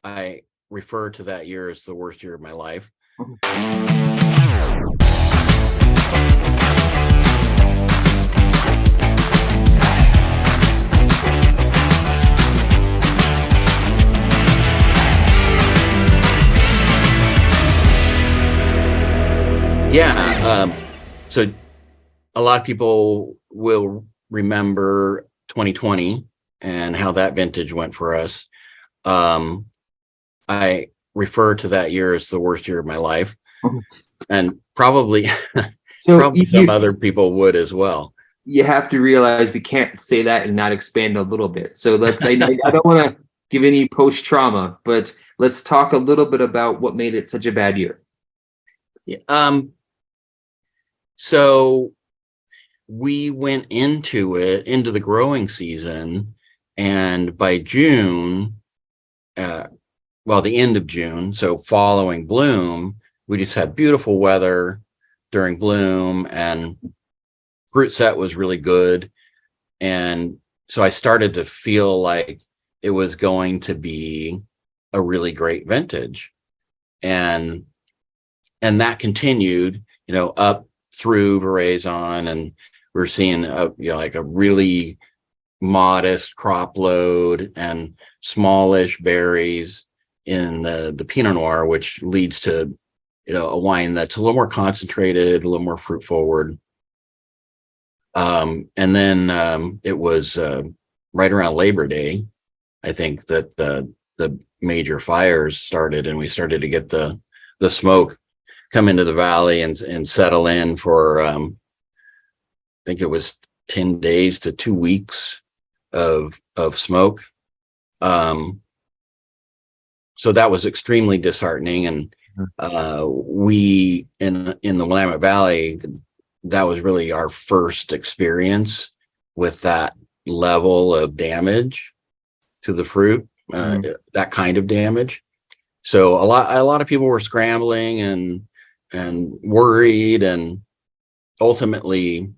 I refer to that year as the worst year of my life. So a lot of people will remember 2020 and how that vintage went for us. I refer to that year as the worst year of my life, and probably some other people would as well. You have to realize we can't say that and not expand a little bit. So let's say I don't want to give any post trauma, but let's talk a little bit about what made it such a bad year. So we went into the growing season, and by June, the end of June, so following bloom, we just had beautiful weather during bloom, and fruit set was really good. And so I started to feel like it was going to be a really great vintage. And that continued, up through veraison, and we're seeing like a really modest crop load and smallish berries in the Pinot Noir, which leads to a wine that's a little more concentrated, a little more fruit forward. And then it was right around Labor Day, I think, that the major fires started, and we started to get the smoke come into the valley and settle in for I think it was 10 days to 2 weeks of smoke. So that was extremely disheartening, and we in the Willamette Valley, that was really our first experience with that level of damage to the fruit, that kind of damage. So a lot of people were scrambling and worried, and ultimately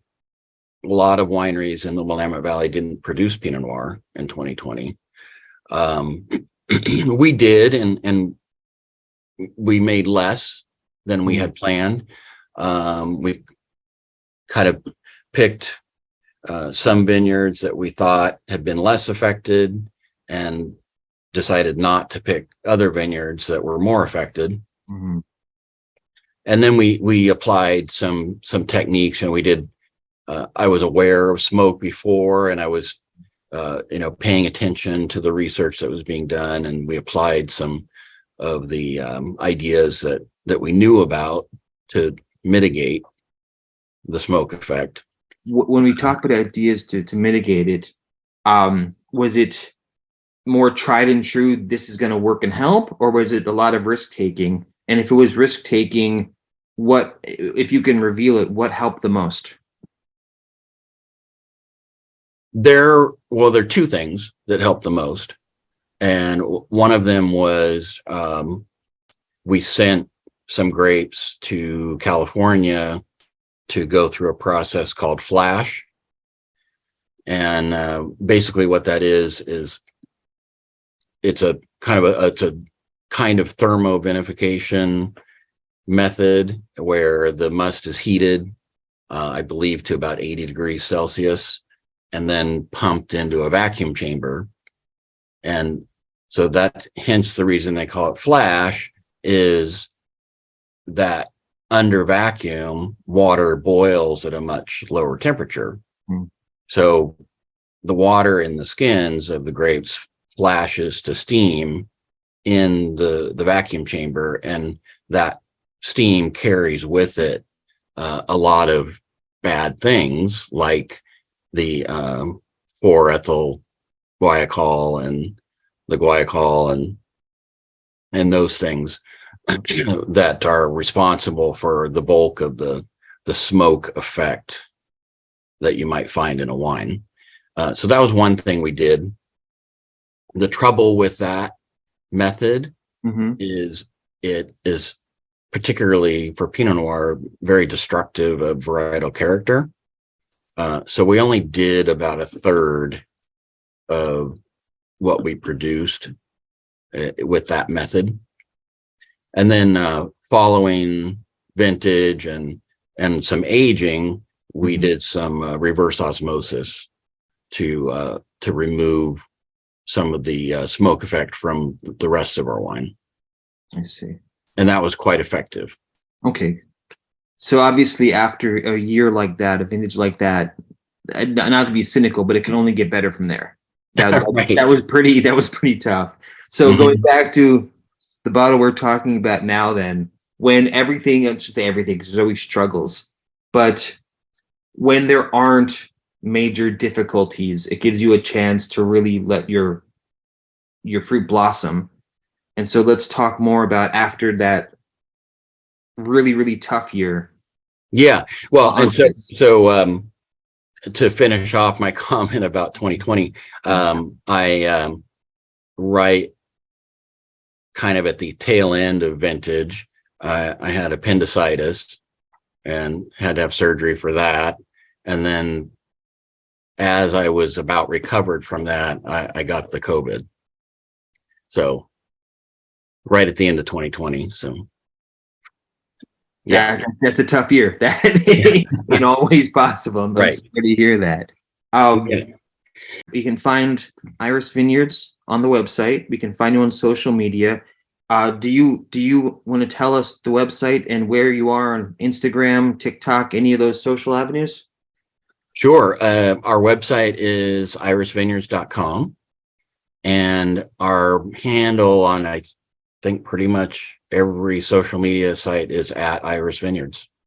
a lot of wineries in the Willamette Valley didn't produce Pinot Noir in 2020. We did, and we made less than we had planned. We've kind of picked some vineyards that we thought had been less affected, and decided not to pick other vineyards that were more affected. Mm-hmm. And then we applied some techniques, and we did. I was aware of smoke before, and I was paying attention to the research that was being done, and we applied some of the ideas that we knew about to mitigate the smoke effect. When we talk about ideas to mitigate it, was it more tried and true, this is going to work and help, or was it a lot of risk taking? And if it was risk taking, what, if you can reveal it, what helped the most? There are two things that helped the most. And one of them was we sent some grapes to California to go through a process called flash. And basically what that is it's a kind of thermovinification method where the must is heated, I believe, to about 80 degrees Celsius, and then pumped into a vacuum chamber. And so that's hence the reason they call it flash, is that under vacuum, water boils at a much lower temperature. Mm. So the water in the skins of the grapes flashes to steam in the vacuum chamber, and that steam carries with it a lot of bad things, like the 4-ethyl guaiacol and the guaiacol and those things that are responsible for the bulk of the smoke effect that you might find in a wine. So that was one thing we did. The trouble with that method is it is, particularly for Pinot Noir, very destructive of varietal character. So we only did about a third of what we produced. with that method. And then following vintage and some aging, we did some reverse osmosis to remove some of the smoke effect from the rest of our wine. I see. And that was quite effective. Okay. So obviously after a year like that, a vintage like that, not to be cynical, but it can only get better from there. Right. That was pretty tough. So going back to the bottle we're talking about now, then, when everything, I should say everything, because there's always struggles, but when there aren't major difficulties, it gives you a chance to really let your fruit blossom. And so let's talk more about after that really, really tough year. Yeah. Well, and so to finish off my comment about 2020, I right kind of at the tail end of vintage, I had appendicitis and had to have surgery for that. And then as I was about recovered from that, I got the COVID. So right at the end of 2020. So yeah, that's a tough year. That ain't always possible. I'm right. sorry to hear that. You can find Iris Vineyards on the website. We can find you on social media. Do you want to tell us the website and where you are on Instagram, TikTok, any of those social avenues? Sure. Our website is irisvineyards.com, and our handle on, I think, pretty much every social media site is at Iris Vineyards.